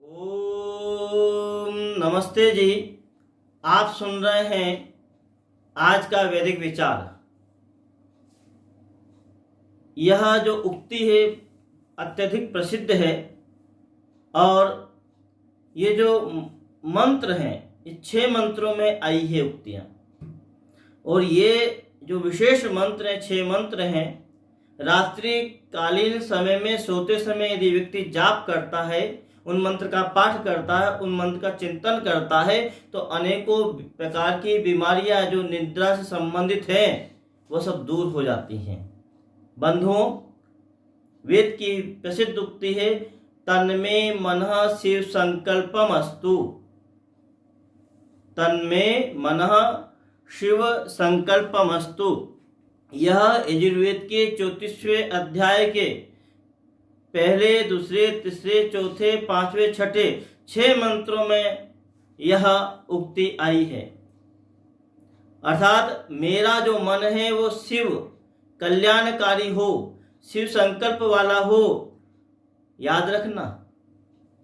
ओम नमस्ते जी। आप सुन रहे हैं आज का वैदिक विचार। यह जो उक्ति है अत्यधिक प्रसिद्ध है और ये जो मंत्र हैं ये 6 मंत्रों में आई है उक्तियां। और ये जो विशेष मंत्र हैं 6 मंत्र हैं, रात्रि कालीन समय में सोते समय यदि व्यक्ति जाप करता है, उन मंत्र का पाठ करता है, उन मंत्र का चिंतन करता है तो अनेकों प्रकार की बीमारियां जो निद्रा से संबंधित हैं वो सब दूर हो जाती हैं। बंधुओं, वेद की प्रसिद्ध उक्ति है तन्मे मनः शिव संकल्पम अस्तु। तन्मे मनः शिव संकल्पम अस्तु। यह यजुर्वेद के 34वें अध्याय के पहले, दूसरे, तीसरे, चौथे, पांचवें, छठे 6 मंत्रों में यह उक्ति आई है। अर्थात मेरा जो मन है वो शिव कल्याणकारी हो, शिव संकल्प वाला हो। याद रखना,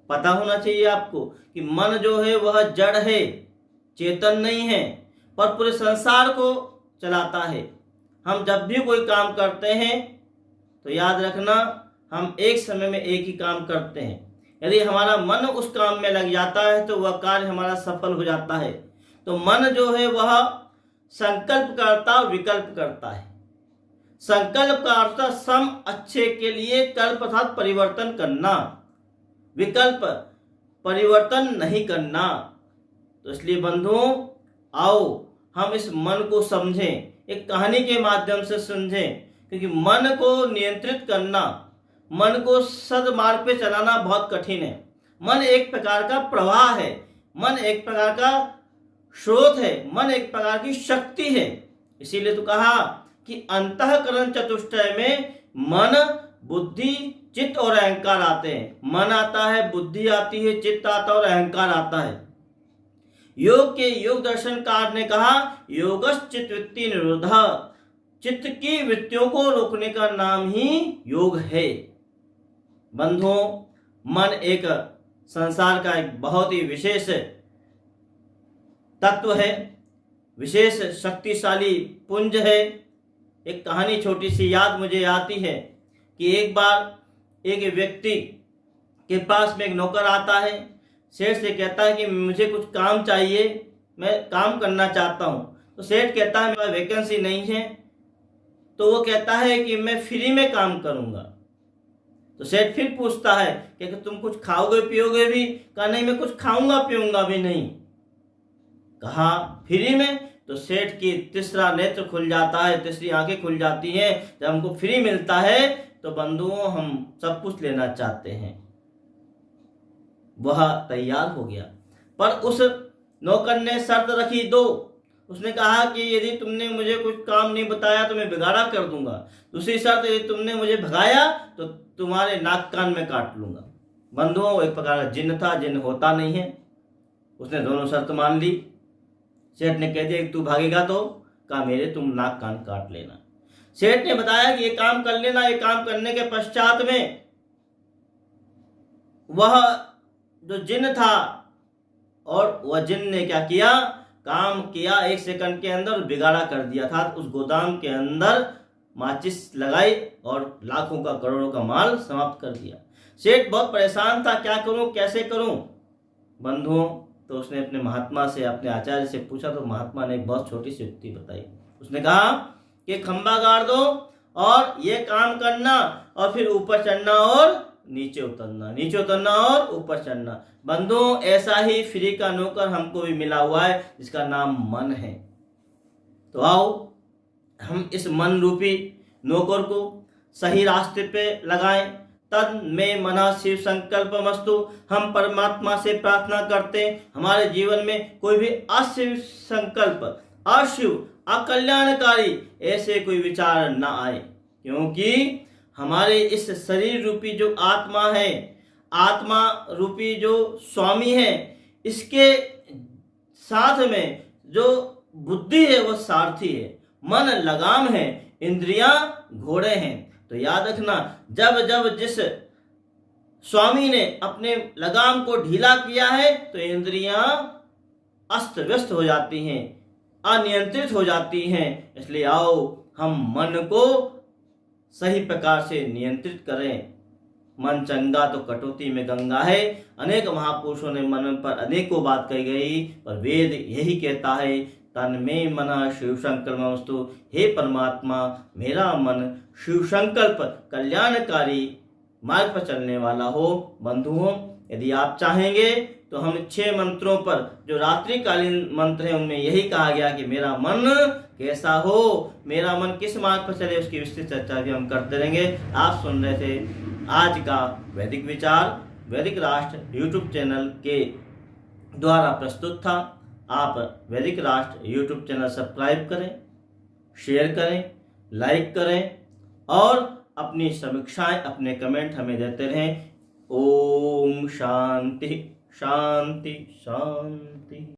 पता होना चाहिए आपको कि मन जो है वह जड़ है, चेतन नहीं है, पर पूरे संसार को चलाता है। हम जब भी कोई काम करते हैं तो याद रखना हम एक समय में एक ही काम करते हैं। यदि हमारा मन उस काम में लग जाता है तो वह कार्य हमारा सफल हो जाता है। तो मन जो है वह संकल्प करता, विकल्प करता है। संकल्प का अर्थ सम अच्छे के लिए, कल्प अर्थात परिवर्तन करना, विकल्प परिवर्तन नहीं करना। तो इसलिए बंधुओं, आओ हम इस मन को समझें, एक कहानी के माध्यम से समझें, क्योंकि मन को नियंत्रित करना, मन को सदमार्ग पे चलाना बहुत कठिन है। मन एक प्रकार का प्रवाह है, मन एक प्रकार का स्रोत है, मन एक प्रकार की शक्ति है। इसीलिए तो कहा कि अंतःकरण चतुष्टय में मन, बुद्धि, चित्त और अहंकार आते हैं। मन आता है, बुद्धि आती है, चित्त आता है और अहंकार आता है। योग के योग दर्शनकार ने कहा योगश्चित्त वृत्ति निरोधा। चित्त की वृत्तियों को रोकने का नाम ही योग है। बंधुओं, मन एक संसार का एक बहुत ही विशेष तत्व है, विशेष शक्तिशाली पुंज है। एक कहानी छोटी सी याद मुझे आती है कि एक बार एक व्यक्ति के पास में एक नौकर आता है, सेठ से कहता है कि मुझे कुछ काम चाहिए, मैं काम करना चाहता हूँ। तो सेठ कहता है मेरा वैकेंसी नहीं है। तो वो कहता है कि मैं फ्री में काम करूँगा। तो सेठ फिर पूछता है कि तुम कुछ खाओगे पियोगे भी? कहा नहीं, मैं कुछ खाऊंगा पीऊंगा भी नहीं। कहा फ्री में? तो सेठ की तीसरा नेत्र खुल जाता है, तीसरी आंखें खुल जाती हैं। जब हमको फ्री मिलता है तो बंधुओं हम सब कुछ लेना चाहते हैं। वह तैयार हो गया, पर उस नौकर ने शर्त रखी 2। उसने कहा कि यदि तुमने मुझे कुछ काम नहीं बताया तो मैं बिगाड़ा कर दूंगा। दूसरी शर्त, यदि तुमने मुझे भगाया तो तुम्हारे नाक कान में काट लूंगा। बंधुओं, एक प्रकार का जिन्न था, जिन्न होता नहीं है। उसने दोनों शर्त मान ली। सेठ ने कह दिया कि तू भागेगा तो? कहा मेरे तुम नाक कान काट लेना। सेठ ने बताया कि ये काम कर लेना। ये काम करने के पश्चात में वह जो जिन्न था, और वह जिन्न ने क्या किया, काम किया 1 सेकंड के अंदर बिगाड़ा कर दिया था। उस गोदाम के अंदर माचिस लगाई और लाखों का, करोड़ों का माल समाप्त कर दिया। सेठ बहुत परेशान था, क्या करूं, कैसे करूं। बंधुओं, तो उसने अपने महात्मा से, अपने आचार्य से पूछा तो महात्मा ने एक बहुत छोटी सी युक्ति बताई। उसने कहा कि खंबा गाड़ दो और ये काम करना, और फिर ऊपर चढ़ना और नीचे उतरना, नीचे उतरना और ऊपर चढ़ना। बंधुओं, ऐसा ही फ्री का नौकर हमको भी मिला हुआ है, जिसका नाम मन है। तो आओ हम इस मन रूपी नौकर को सही रास्ते पे लगाएं। तन में मना शिव संकल्पमस्तु। हम परमात्मा से प्रार्थना करते हैं हमारे जीवन में कोई भी अशिव संकल्प, अशिव, अकल्याणकारी ऐसे कोई विचार न आए, क्योंकि हमारे इस शरीर रूपी जो आत्मा है, आत्मा रूपी जो स्वामी है, इसके साथ में जो बुद्धि है वह सारथी है, मन लगाम है, इंद्रियां घोड़े हैं। तो याद रखना, जब जब जिस स्वामी ने अपने लगाम को ढीला किया है तो इंद्रियां अस्त व्यस्त हो जाती हैं, अनियंत्रित हो जाती हैं। इसलिए आओ हम मन को सही प्रकार से नियंत्रित करें। मन चंगा तो कटौती में गंगा है। अनेक महापुरुषों ने मन पर अनेकों बात कही गई, पर वेद यही कहता है तन में मना शिव संकल्पमस्तु। हे परमात्मा, मेरा मन शिव संकल्प कल्याणकारी मार्ग पर चलने वाला हो। बंधुओं, यदि आप चाहेंगे तो हम 6 मंत्रों पर, जो रात्रिकालीन मंत्र है, उनमें यही कहा गया कि मेरा मन कैसा हो, मेरा मन किस मार्ग पर चले, उसकी विस्तृत चर्चा भी हम करते रहेंगे। आप सुन रहे थे आज का वैदिक विचार, वैदिक राष्ट्र यूट्यूब चैनल के द्वारा प्रस्तुत था। आप वैदिक राष्ट्र यूट्यूब चैनल सब्सक्राइब करें, शेयर करें, लाइक करें और अपनी समीक्षाएं, अपने कमेंट हमें देते रहें। ओम शांति शांति शांति।